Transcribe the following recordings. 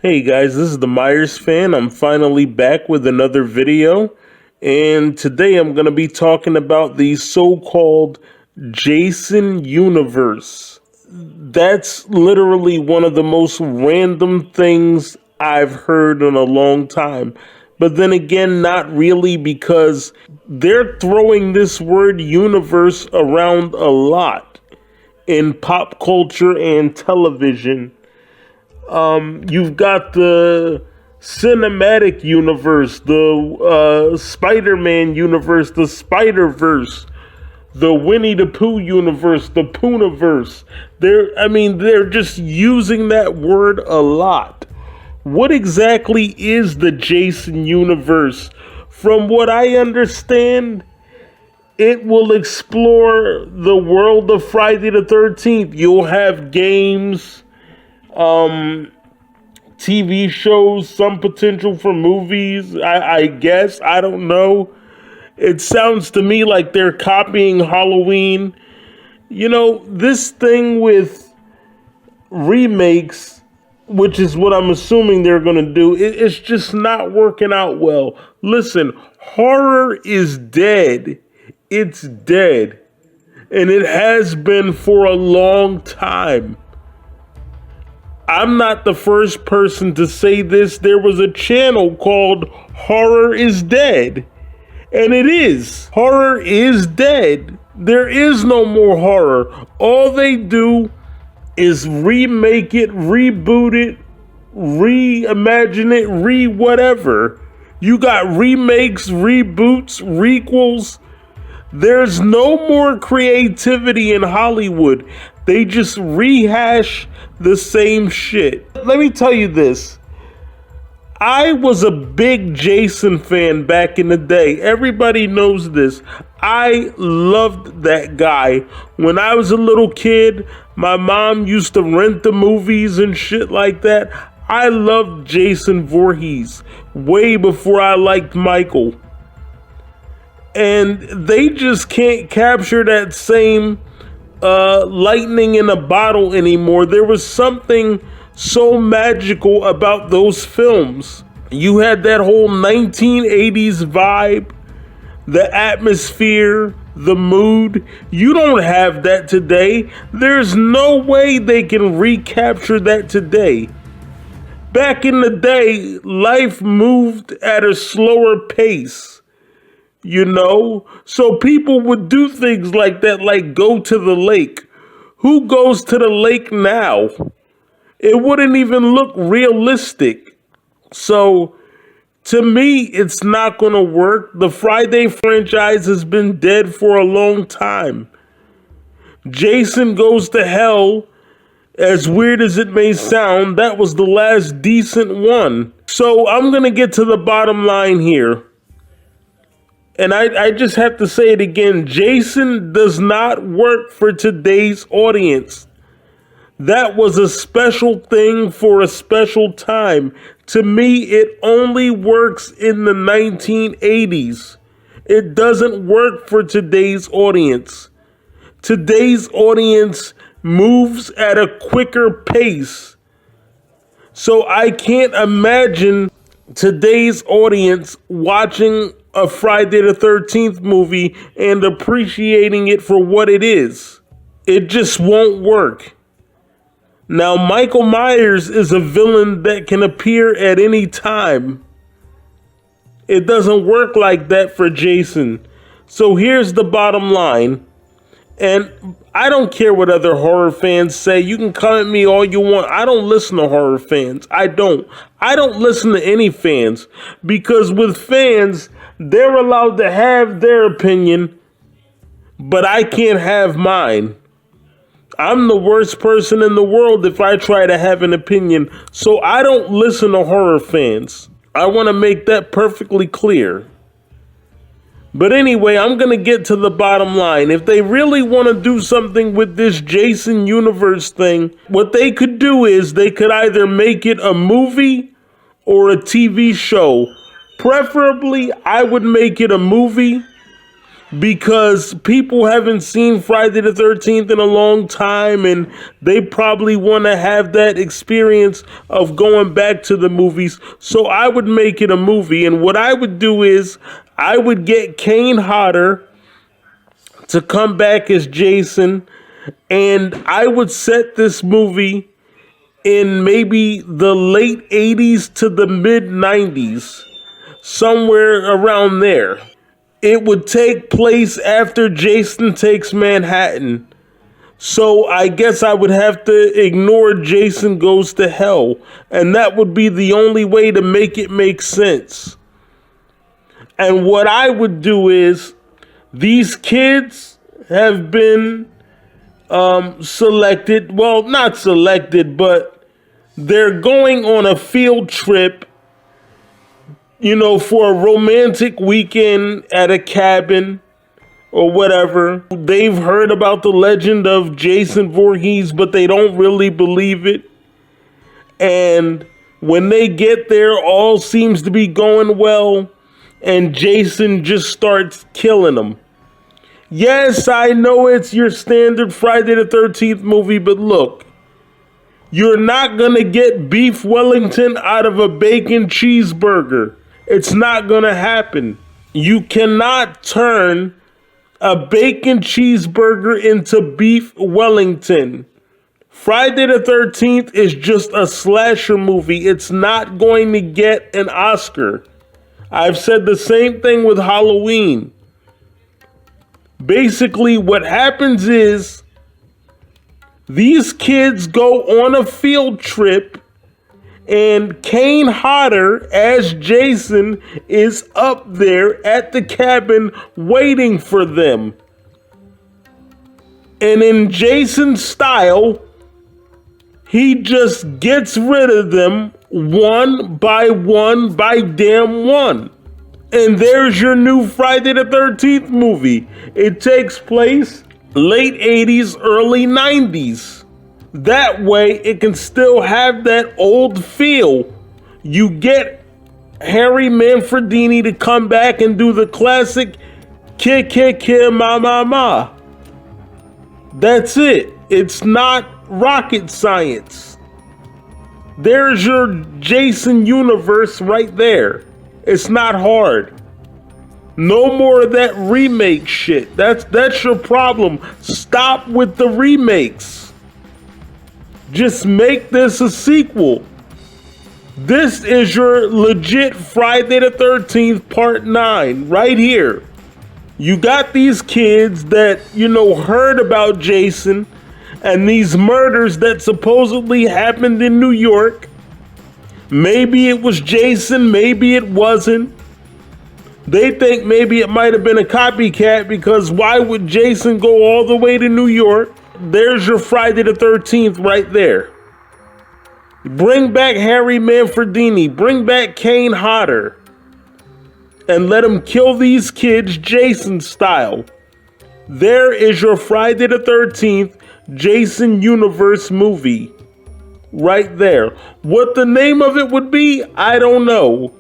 Hey guys, this is the Myers fan. I'm finally back with another video, and today I'm going to be talking about the so-called Jason universe. That's literally one of the most random things I've heard in a long time. But then again, not really, because they're throwing this word universe around a lot in pop culture and television. You've got the cinematic universe, the Spider-Man universe, the Spider-Verse, the Winnie the Pooh universe, the Poonaverse. They're just using that word a lot. What exactly is the Jason universe? From what I understand, it will explore the world of Friday the 13th. You'll have games, TV shows, some potential for movies, I guess. I don't know. It sounds to me like they're copying Halloween. You know, this thing with remakes, which is what I'm assuming they're going to do, it's just not working out well. Listen, horror is dead. It's dead. And it has been for a long time. I'm not the first person to say this. There was a channel called Horror is Dead. And it is. Horror is dead. There is no more horror. All they do is remake it, reboot it, reimagine it, whatever. You got remakes, reboots, requels. There's no more creativity in Hollywood. They just rehash the same shit. Let me tell you this. I was a big Jason fan back in the day. Everybody knows this. I loved that guy. When I was a little kid, my mom used to rent the movies and shit like that. I loved Jason Voorhees way before I liked Michael. And they just can't capture that same lightning in a bottle anymore. There was something so magical about those films. You had that whole 1980s vibe, the atmosphere, the mood. You don't have that today. There's no way they can recapture that today. Back in the day, life moved at a slower pace. You know, so people would do things like that, like go to the lake. Who goes to the lake now? It wouldn't even look realistic. So, to me, it's not going to work. The Friday franchise has been dead for a long time. Jason Goes to Hell, as weird as it may sound, that was the last decent one. So, I'm going to get to the bottom line here. And I just have to say it again. Jason does not work for today's audience. That was a special thing for a special time. To me, it only works in the 1980s. It doesn't work for today's audience. Today's audience moves at a quicker pace. So I can't imagine today's audience watching a Friday the 13th movie and appreciating it for what it is. It just won't work. Now, Michael Myers is a villain that can appear at any time. It doesn't work like that for Jason. So here's the bottom line. And I don't care what other horror fans say. You can come at me all you want. I don't listen to horror fans. I don't listen to any fans. Because with fans, they're allowed to have their opinion, but I can't have mine. I'm the worst person in the world if I try to have an opinion. So I don't listen to horror fans. I want to make that perfectly clear. But anyway, I'm going to get to the bottom line. If they really want to do something with this Jason universe thing, what they could do is they could either make it a movie or a TV show. Preferably, I would make it a movie. because people haven't seen Friday the 13th in a long time, and they probably want to have that experience of going back to the movies. So I would make it a movie, and what I would do is I would get Kane Hodder to come back as Jason, and I would set this movie in maybe the late 80s to the mid 90s, somewhere around there. It would take place after Jason takes Manhattan. So I guess I would have to ignore Jason Goes to Hell. And that would be the only way to make it make sense. And what I would do is, these kids have been selected. Well, not selected, but they're going on a field trip, for a romantic weekend at a cabin or whatever. They've heard about the legend of Jason Voorhees, but they don't really believe it. And when they get there, all seems to be going well, and Jason just starts killing them. Yes, I know it's your standard Friday the 13th movie, but look, you're not going to get beef Wellington out of a bacon cheeseburger. It's not going to happen. You cannot turn a bacon cheeseburger into beef Wellington. Friday the 13th is just a slasher movie. It's not going to get an Oscar. I've said the same thing with Halloween. Basically, what happens is these kids go on a field trip, and Kane Hodder as Jason is up there at the cabin waiting for them. And in Jason's style, he just gets rid of them one by damn one. And there's your new Friday the 13th movie. It takes place late 80s, early 90s. That way, it can still have that old feel. You get Harry Manfredini to come back and do the classic kick, ma. That's it. It's not rocket science. There's your Jason universe right there. It's not hard. No more of that remake shit. That's your problem. Stop with the remakes. Just make this a sequel. This is your legit Friday the 13th Part 9 right here. You got these kids that, heard about Jason and these murders that supposedly happened in New York. Maybe it was Jason, maybe it wasn't. They think maybe it might have been a copycat, because why would Jason go all the way to New York? There's your Friday the 13th right there. Bring back Harry Manfredini. Bring back Kane Hodder. And let him kill these kids Jason style. There is your Friday the 13th Jason Universe movie. Right there. What the name of it would be, I don't know.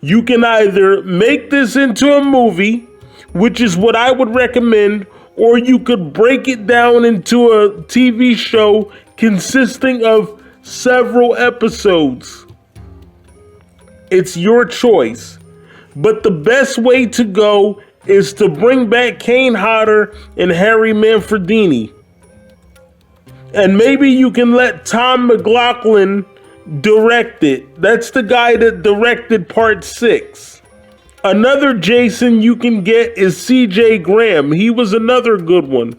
You can either make this into a movie, which is what I would recommend, or you could break it down into a TV show consisting of several episodes. It's your choice. But the best way to go is to bring back Kane Hodder and Harry Manfredini. And maybe you can let Tom McLaughlin direct it. That's the guy that directed Part 6. Another Jason you can get is CJ Graham. He was another good one.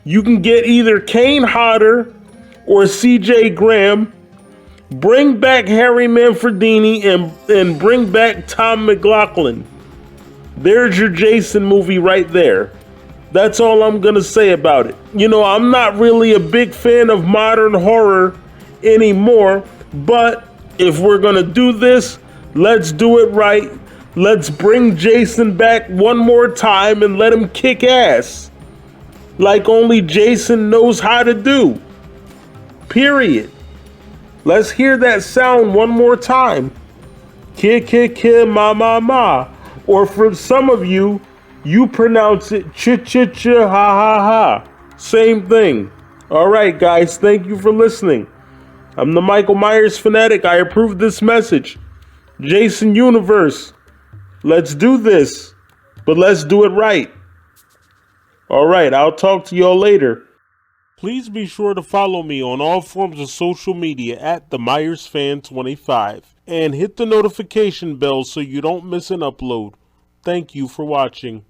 You can get either Kane Hodder or CJ Graham. Bring back Harry Manfredini and bring back Tom McLaughlin. There's your Jason movie right there. That's all I'm going to say about it. I'm not really a big fan of modern horror anymore, but if we're going to do this, let's do it right. Let's bring Jason back one more time and let him kick ass. Like only Jason knows how to do. Period. Let's hear that sound one more time. Kick, ma. Or for some of you, You pronounce it ch-ch-ch, ha-ha-ha. Same thing. All right, guys, thank you for listening. I'm the Michael Myers fanatic. I approve this message. Jason Universe, let's do this, but let's do it right. All right, I'll talk to y'all later. Please be sure to follow me on all forms of social media at the Myers Fan 25 and hit the notification bell so you don't miss an upload. Thank you for watching.